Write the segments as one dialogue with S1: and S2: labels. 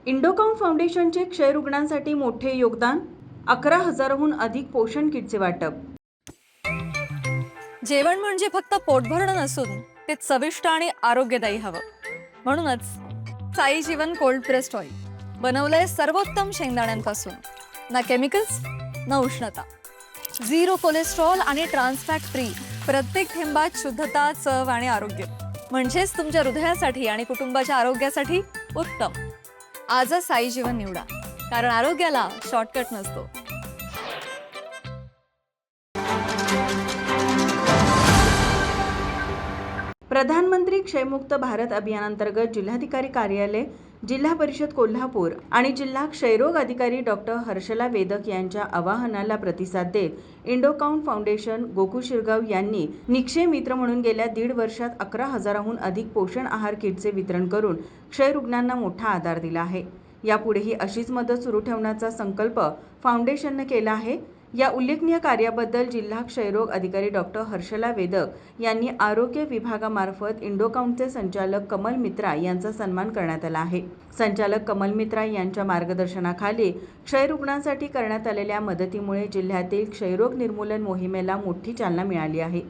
S1: इंडोकाउंट फाउंडेशनचे क्षयरुग्णांसाठी मोठे योगदान, 11,000हून अधिक पोषण किटचे वाटप.
S2: जेवण म्हणजे फक्त पोट भरणं नसून ते चविष्ट आणि आरोग्यदायी हवं. म्हणूनच साई जीवन कोल्ड प्रेस्ड ऑइल बनवलंय सर्वोत्तम शेंगदाण्यांपासून. ना केमिकल्स ना उष्णता, झिरो कोलेस्ट्रॉल आणि ट्रान्सफॅट फ्री. प्रत्येक थेंबात शुद्धता, चव आणि आरोग्य. म्हणजेच तुमच्या हृदयासाठी आणि कुटुंबाच्या आरोग्यासाठी उत्तम. आजच साई जीवन निवडा, कारण आरोग्याला शॉर्टकट नसतो.
S1: प्रधानमंत्री क्षयमुक्त भारत अभियानांतर्गत जिल्हाधिकारी कार्यालय, जिल्हा परिषद कोल्हापूर आणि जिल्हा क्षयरोग अधिकारी डॉक्टर हर्षला वेदक यांच्या आवाहनाला प्रतिसाद देत इंडोकाउंट फाउंडेशन गोकुळ शिरगाव यांनी निक्षय मित्र म्हणून गेल्या 1.5 वर्षात 11,000हून अधिक पोषण आहार किटचे वितरण करून क्षयरुग्णांना मोठा आधार दिला आहे. यापुढेही अशीच मदत सुरू ठेवण्याचा संकल्प फाउंडेशनने केला आहे. या उल्लेखनीय कार्याबद्दल जिल्हा क्षयरोग अधिकारी डॉक्टर हर्षला वेदक यांनी आरोग्य विभागामार्फत इंडोकाउंटचे संचालक कमल मित्रा यांचा सन्मान करण्यात आला आहे. संचालक कमल मित्रा यांच्या मार्गदर्शनाखाली क्षयरुग्णांसाठी करण्यात आलेल्या मदतीमुळे जिल्ह्यातील क्षयरोग निर्मूलन मोहिमेला मोठी चालना मिळाली आहे.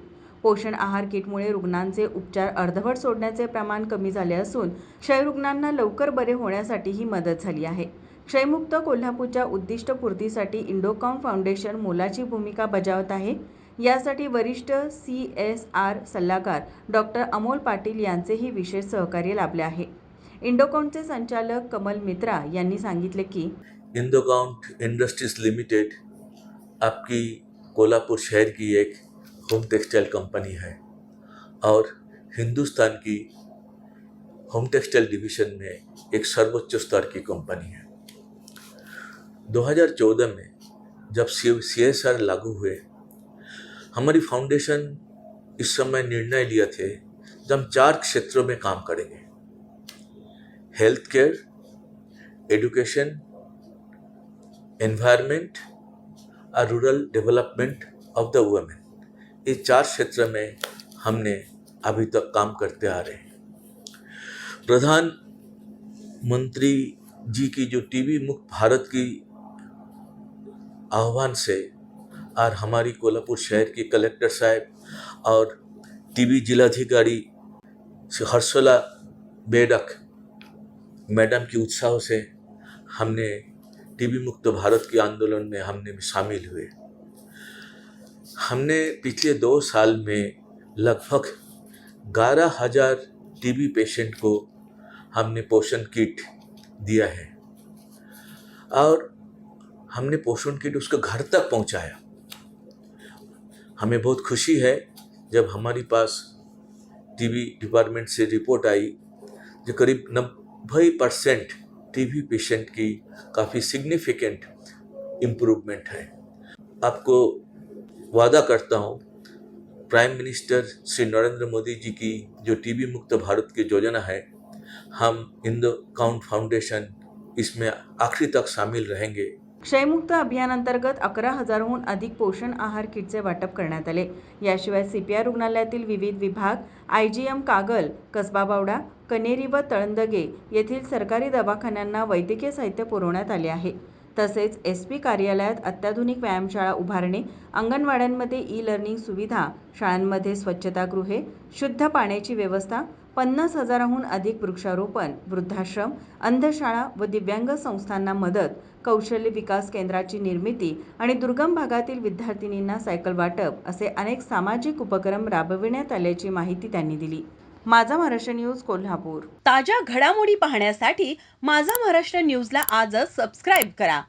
S1: पोषण आहार किटमुळे रुग्णांचे उपचार अर्धवट सोडण्याचे प्रमाण कमी झाले असून क्षयरुग्णांना लवकर बरे होण्यासाठी ही मदत झाली आहे. क्षयमुक्त कोल्हापूरच्या उद्दिष्टपूर्तीसाठी इंडोकाउंट फाउंडेशन मोलाची भूमिका बजावत आहे. यासाठी वरिष्ठ CSR सल्लागार डॉक्टर अमोल पाटील यांचेही विशेष सहकार्य लाभले आहे. इंडोकाउंटचे संचालक कमल मित्रा यांनी सांगितले की
S3: इंडोकाउंट इंडस्ट्रीज लिमिटेड आपकी कोल्हापुर शहर की एक होम टेक्सटाइल कंपनी है और हिंदुस्तान की होम टेक्सटाइल डिवीज़न में एक सर्वोच्च स्तर की कंपनी है। 2014 में जब CSR लागू हुए, हमारी फाउंडेशन इस समय निर्णय लिए थे जब हम 4 क्षेत्रों में काम करेंगे: हेल्थ केयर, एजुकेशन, एनवायरनमेंट और rural development of the women. इस 4 क्षेत्र में हमने अभी तक काम करते आ रहे हैं। प्रधानमंत्री जी की जो टीबी मुक्त भारत की आह्वान से और हमारी कोल्हापुर शहर की कलेक्टर साहब और टीबी जिलाधिकारी हर्षला वेदक मैडम की उत्साह से हमने टीबी मुक्त भारत के आंदोलन में हमने शामिल हुए। हमने पिछले 2 साल में लगभग 11,000 टीबी पेशेंट को हमने पोषण किट दिया है और हमने पोषण किट उसको घर तक पहुंचाया। हमें बहुत खुशी है जब हमारे पास टीबी डिपार्टमेंट से रिपोर्ट आई जो करीब 90% टीबी पेशेंट की काफ़ी सिग्निफिकेंट इम्प्रूवमेंट है। आपको वादा करता हूँ, प्राइम मिनिस्टर श्री नरेंद्र मोदी जी की जो टीबी मुक्त भारत की योजना है, हम इंडोकाउंट फाउंडेशन इसमें आखिरी तक शामिल रहेंगे।
S1: क्षयमुक्त अभियानांतर्गत 11,000हून अधिक पोषण आहार किटचे वाटप करण्यात आले. याशिवाय CPR रुग्णालयातील विविध विभाग, IGM कागल, कसबा बावडा, कनेरी व तळंदगे येथील सरकारी दवाखान्यांना वैद्यकीय साहित्य पुरवण्यात आले आहे. तसेच SP कार्यालयात अत्याधुनिक व्यायामशाळा उभारणे, अंगणवाड्यांमध्ये ई-लर्निंग सुविधा, शाळांमध्ये स्वच्छतागृहे, शुद्ध पाण्याची व्यवस्था, 50,000हून अधिक वृक्षारोपण, वृद्धाश्रम, अंधशाळा व दिव्यांग संस्थांना मदत, कौशल्य विकास केंद्राची निर्मिती आणि दुर्गम भागातील विद्यार्थिनींना सायकल वाटप असे अनेक सामाजिक उपक्रम राबविण्यात आल्याची माहिती त्यांनी दिली. माझा महाराष्ट्र न्यूज कोल्हापूर. ताज्या घडामोडी पाहण्यासाठी माझा महाराष्ट्र न्यूजला आजच सबस्क्राईब करा.